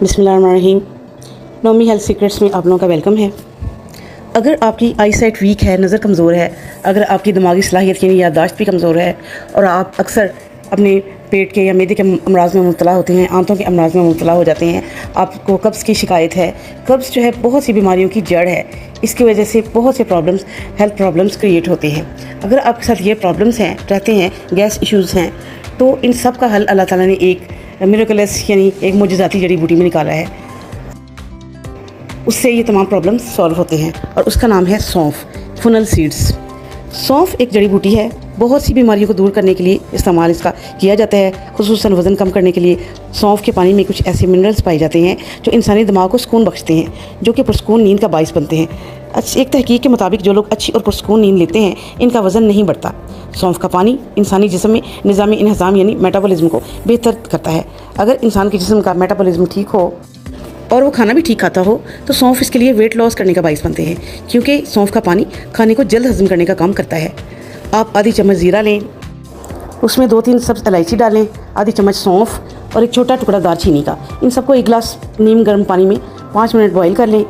बिस्मिल्लाहिर्रहमानिर्रहीम। Nomi health secrets में आप लोगों का वेलकम है। अगर आपकी आई साइट वीक है, नज़र कमज़ोर है, अगर आपकी दिमागी सलाहियत यानी याददाश्त भी कमज़ोर है और आप अक्सर अपने पेट के या मैदे के अमराज में मुब्तला होते हैं, आंतों के अमराज में मुब्तला हो जाते हैं, आपको कब्ज़ की शिकायत है। कब्ज़ जो है बहुत सी बीमारियों की जड़ है। इसकी वजह से बहुत से प्रॉब्लम्स, हेल्थ प्रॉब्लम्स क्रिएट होते हैं। अगर आपके साथ ये प्रॉब्लम्स हैं, रहते हैं, गैस इश्यूज़ हैं, तो इन सब का हल अल्लाह ताला ने एक मिरेकलस यानी एक मोजज़ाती जड़ी बूटी में निकाला है। उससे ये तमाम प्रॉब्लम्स सॉल्व होते हैं और उसका नाम है सौंफ, फुनल सीड्स। सौंफ एक जड़ी बूटी है, बहुत सी बीमारियों को दूर करने के लिए इस्तेमाल इसका किया जाता है। खुसूसन वज़न कम करने के लिए सौंफ के पानी में कुछ ऐसे मिनरल्स पाए जाते हैं जो इंसानी दिमाग को सुकून बख्शते हैं, जो कि पुरसुकून नींद का बाइस बनते हैं। एक तहकीक के मुताबिक जो लोग अच्छी और पुरसुकून नींद लेते हैं, इनका वज़न नहीं बढ़ता। सौंफ का पानी इंसानी जिस्म में निज़ाम इंहज़ाम यानी मेटाबॉलिज्म को बेहतर करता है। अगर इंसान के जिस्म का मेटाबॉलिज्म ठीक हो और वो खाना भी ठीक खाता हो तो सौंफ इसके लिए वेट लॉस करने का बाइस बनते हैं, क्योंकि सौंफ का पानी खाने को जल्द हजम करने का काम करता है। आप आधी चम्मच ज़ीरा लें, उसमें 2-3 सब्ज़ इलायची डालें, आधी चम्मच सौंफ और एक छोटा टुकड़ा दालचीनी का। इन सबको एक गिलास नीम गर्म पानी में 5 मिनट बॉईल कर लें।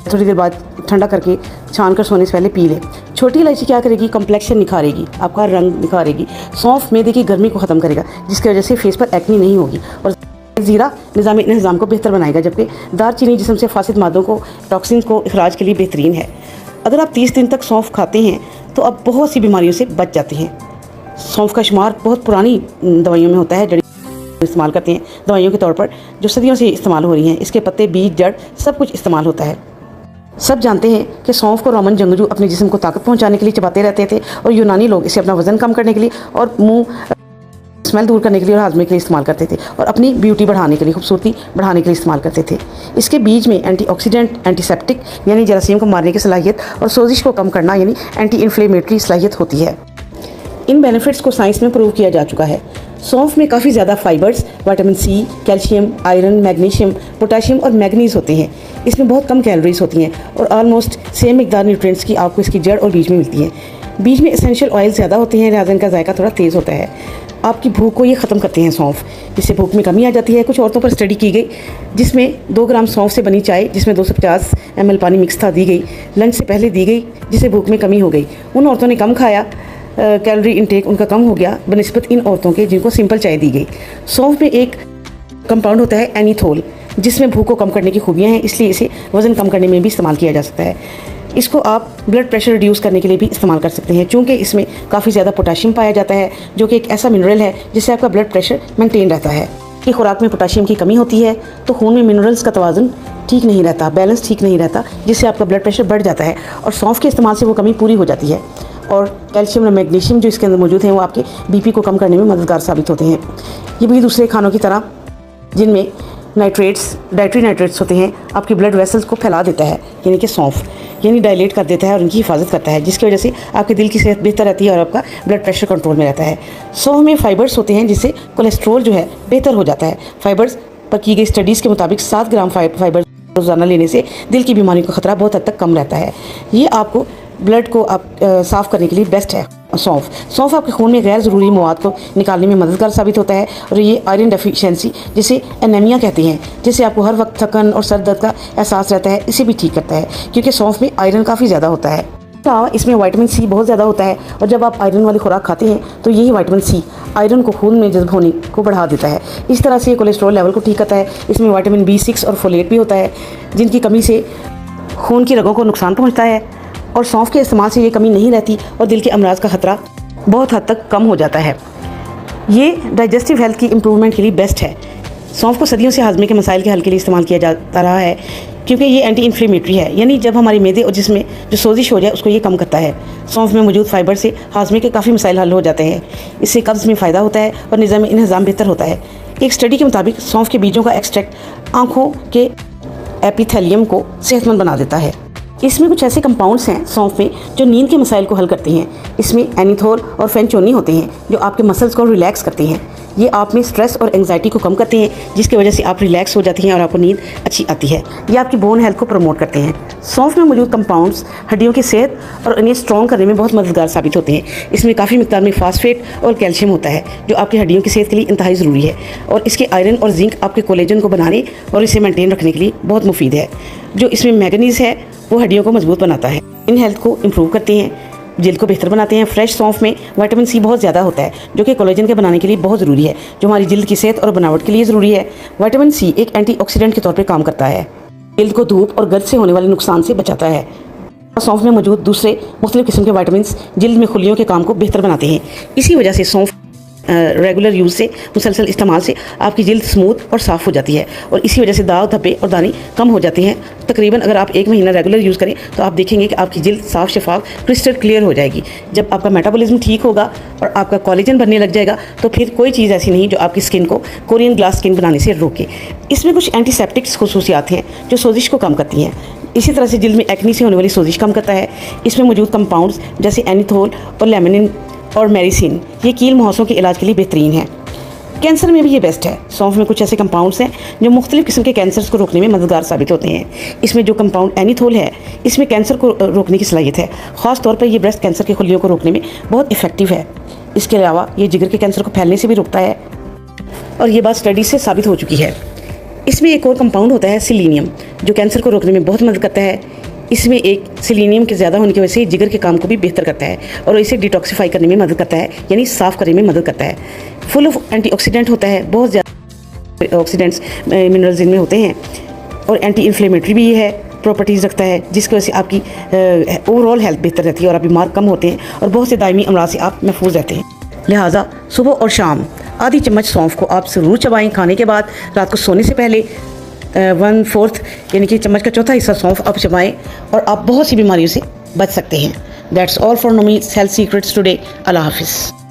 थोड़ी देर बाद ठंडा करके छान कर सोने से पहले पी लें। छोटी इलायची क्या करेगी? कम्प्लेक्शन निखारेगी, आपका रंग निखारेगी। सौंफ मैदे की गर्मी को ख़त्म करेगा, जिसकी वजह से फेस पर एक्नी नहीं होगी। और ज़ीरा निज़ाम इंतज़ाम को बेहतर बनाएगा, जबकि दालचीनी जिस्म से फासिद मादों को, टॉक्सिन्स को इखराज के लिए बेहतरीन है। अगर आप 30 दिन तक सौंफ खाते हैं तो आप बहुत सी बीमारियों से बच जाते हैं। सौंफ का शुमार बहुत पुरानी दवाइयों में होता है, जड़ी इस्तेमाल करते हैं दवाइयों के तौर पर, जो सदियों से इस्तेमाल हो रही हैं। इसके पत्ते, बीज, जड़ सब कुछ इस्तेमाल होता है। सब जानते हैं कि सौंफ को रोमन जंगजू अपने जिस्म को ताकत पहुंचाने के लिए चबाते रहते थे, और यूनानी लोग इसे अपना वज़न कम करने के लिए और मुंह स्मेल दूर करने के लिए और हाजमे के लिए इस्तेमाल करते थे, और अपनी ब्यूटी बढ़ाने के लिए, खूबसूरती बढ़ाने के लिए इस्तेमाल करते थे। इसके बीज में एंटीऑक्सीडेंट, एंटीसेप्टिक यानी जरासीम को मारने की सलाहियत और सोजिश को कम करना यानी एंटी इन्फ्लेमेटरी सलाहियत होती है। इन बेनिफिट्स को साइंस में प्रूव किया जा चुका है। सौंफ में काफ़ी ज़्यादा fibres, vitamin C, calcium, iron, magnesium, potassium और मैग्नीज होते हैं। इसमें बहुत कम कैलोरीज होती हैं और ऑलमोस्ट सेम मिकदार न्यूट्रिएंट्स की आपको इसकी जड़ और बीज में मिलती हैं। बीज में एसेंशियल ऑयल ज़्यादा होते हैं, लिहाजा इनका जायका थोड़ा तेज़ होता है। आपकी भूख को ये ख़त्म करते हैं सौंफ, जिससे भूख में कमी आ जाती है। कुछ औरतों पर स्टडी की गई जिसमें 2 ग्राम सौंफ से बनी चाय, जिसमें 250 ml पानी मिक्स था, दी गई, लंच से पहले दी गई, जिससे भूख में कमी हो गई। उन औरतों ने कम खाया, कैलोरी इंटेक उनका कम हो गया बनिस्बत इन औरतों के जिनको सिंपल चाय दी गई। सौंफ में एक कंपाउंड होता है एनीथोल, जिसमें भूख को कम करने की खूबियाँ हैं, इसलिए इसे वज़न कम करने में भी इस्तेमाल किया जा सकता है। इसको आप ब्लड प्रेशर रिड्यूस करने के लिए भी इस्तेमाल कर सकते हैं, चूँकि इसमें काफ़ी ज़्यादा पोटाशियम पाया जाता है, जो कि एक ऐसा मिनरल है जिससे आपका ब्लड प्रेशर मेंटेन रहता है। कि खुराक में पोटाशियम की कमी होती है तो खून में मिनरल्स का तवाज़ुन ठीक नहीं रहता, बैलेंस ठीक नहीं रहता, जिससे आपका ब्लड प्रेशर बढ़ जाता है, और सौंफ के इस्तेमाल से वो कमी पूरी हो जाती है। और कैल्शियम और मैग्नीशियम जो इसके अंदर मौजूद हैं, वो आपके बीपी को कम करने में मददगार साबित होते हैं। ये भी दूसरे खानों की तरह जिनमें नाइट्रेट्स, डाइटरी नाइट्रेट्स होते हैं, आपकी ब्लड वेसल्स को फैला देता है, यानी कि सौंफ यानी डायलेट कर देता है और उनकी हिफाजत करता है, जिसकी वजह से आपके दिल की सेहत बेहतर रहती है और आपका ब्लड प्रेशर कंट्रोल में रहता है। सौंफ में फाइबर्स होते हैं, जिससे कोलेस्ट्रोल जो है बेहतर हो जाता है। फाइबर्स पर की गई स्टडीज़ के मुताबिक 7 ग्राम फाइबर रोज़ाना लेने से दिल की बीमारियों का खतरा बहुत हद तक कम रहता है। ये आपको ब्लड को आप साफ़ करने के लिए बेस्ट है। सौंफ आपके खून में गैर ज़रूरी मवाद को निकालने में मददगार साबित होता है, और ये आयरन डेफिशिएंसी, जिसे एनीमिया कहते हैं, जिससे आपको हर वक्त थकन और सर दर्द का एहसास रहता है, इसे भी ठीक करता है, क्योंकि सौंफ में आयरन काफ़ी ज़्यादा होता है। इसमें विटामिन सी बहुत ज़्यादा होता है, और जब आप आयरन वाली खुराक खाते हैं तो यही विटामिन सी आयरन को खून में जज्ब होने को बढ़ा देता है। इस तरह से ये कोलेस्ट्रॉल लेवल को ठीक करता है। इसमें विटामिन B6 और फोलेट भी होता है, जिनकी कमी से खून की रगों को नुकसान पहुँचता है, और सौंफ के इस्तेमाल से ये कमी नहीं रहती और दिल के अमराज का खतरा बहुत हद तक कम हो जाता है। ये डाइजेस्टिव हेल्थ की इम्प्रूवमेंट के लिए बेस्ट है। सौंफ को सदियों से हाजमे के मसाइल के हल के लिए इस्तेमाल किया जाता रहा है, क्योंकि ये एंटी इन्फ्लेमेटरी है, यानी जब हमारी मैदे और जिसमें जो सोजिश हो जाए उसको ये कम करता है। सौंफ में मौजूद फाइबर से हाजमे के काफ़ी मसाइल हल हो जाते हैं। इससे कब्ज़ में फ़ायदा होता है और निज़ाम इंतज़ाम बेहतर होता है। एक स्टडी के मुताबिक सौंफ के बीजों का एक्सट्रैक्ट आँखों के एपिथेलियम को सेहतमंद बना देता है। इसमें कुछ ऐसे कंपाउंड्स हैं सौंफ में जो नींद के मसाइल को हल करते हैं। इसमें एनीथोल और फेनचोनी होते हैं, जो आपके मसल्स को रिलैक्स करते हैं। ये आप में स्ट्रेस और एंग्जाइटी को कम करते हैं, जिसकी वजह से आप रिलैक्स हो जाती हैं और आपको नींद अच्छी आती है। ये आपकी बोन हेल्थ को प्रमोट करते हैं। सौंफ में मौजूद कंपाउंड्स हड्डियों की सेहत और इन्हें स्ट्रॉन्ग करने में बहुत मददगार साबित होते हैं। इसमें काफ़ी मिकदार में फास्फेट और कैल्शियम होता है, जो आपकी हड्डियों की सेहत के लिए इंतहाई ज़रूरी है। और इसके आयरन और जिंक आपके कोलेजन को बनाने और इसे मेंटेन रखने के लिए बहुत मुफीद है। जो इसमें मैग्नीज है वो हड्डियों को मजबूत बनाता है, इन हेल्थ को इम्प्रूव करते हैं, जल्द को बेहतर बनाते हैं। फ्रेश सौंफ में विटामिन सी बहुत ज़्यादा होता है, जो कि कोलेजन के बनाने के लिए बहुत ज़रूरी है, जो हमारी जल्द की सेहत और बनावट के लिए ज़रूरी है। विटामिन सी एक एंटीऑक्सीडेंट के तौर पर काम करता है, जल्द को धूप और गर्द से होने वाले नुकसान से बचाता है। सौंफ में मौजूद दूसरे मुख्तलिफ किस्म के विटामिन जल्द में खुलियों के काम को बेहतर बनाते हैं। इसी वजह से सौंफ रेगुलर यूज़ से, मुसलसल इस्तेमाल से आपकी जल्द स्मूथ और साफ़ हो जाती है, और इसी वजह से दाग धब्बे और दाने कम हो जाते हैं। तकरीबन अगर आप 1 महीना रेगुलर यूज़ करें तो आप देखेंगे कि आपकी जल्द साफ़ शफाफ क्रिस्टल क्लियर हो जाएगी। जब आपका मेटाबॉलिज्म ठीक होगा और आपका कोलेजन बनने लग जाएगा, तो फिर कोई चीज़ ऐसी नहीं जो आपकी स्किन को कोरियन ग्लास स्किन बनाने से रोके। इसमें कुछ एंटीसेप्टिक्स खुसूसियात हैं जो सोजिश को कम करती हैं। इसी तरह से जल्द में एक्नी से होने वाली सोजिश कम करता है। इसमें मौजूद कंपाउंड्स जैसे एनिथोल और लेमिनिन और मेरिसिन ये कील मुहासों के इलाज के लिए बेहतरीन है। कैंसर में भी ये बेस्ट है। सौंफ में कुछ ऐसे कंपाउंड्स हैं जो मुख्तलिफ किस्म के कैंसर्स को रोकने में मददगार साबित होते हैं। इसमें जो कंपाउंड एनिथोल है, इसमें कैंसर को रोकने की सलाहियत है। ख़ास तौर पर ये ब्रेस्ट कैंसर के खुलियों को रोकने में बहुत इफेक्टिव है। इसके अलावा ये जिगर के कैंसर को फैलने से भी रोकता है, और ये बात स्टडी से साबित हो चुकी है। इसमें एक और कंपाउंड होता है सेलेनियम, जो कैंसर को रोकने में बहुत मदद करता है। इसमें एक सेलेनियम के ज़्यादा होने की वजह से जिगर के काम को भी बेहतर करता है और इसे डिटॉक्सिफाई करने में मदद करता है, यानी साफ़ करने में मदद करता है। फुल ऑफ एंटीऑक्सीडेंट होता है, बहुत ज़्यादा ऑक्सीडेंट्स मिनरल्स इनमें होते हैं, और एंटी इन्फ्लेमेटरी भी है प्रॉपर्टीज़ रखता है, जिसकी वजह से आपकी ओवरऑल हेल्थ बेहतर रहती है और आप बीमार कम होते हैं और बहुत से दायमी अमराज से आप महफूज रहते हैं। लिहाजा सुबह और शाम आधी चम्मच सौंफ को आप ज़रूर चबाएं खाने के बाद। रात को सोने से पहले 1/4 यानी कि चम्मच का चौथा हिस्सा सौंफ आप चबाएं और आप बहुत सी बीमारियों से बच सकते हैं। That's all for Nomi health secrets today. अल्लाह हाफिज़।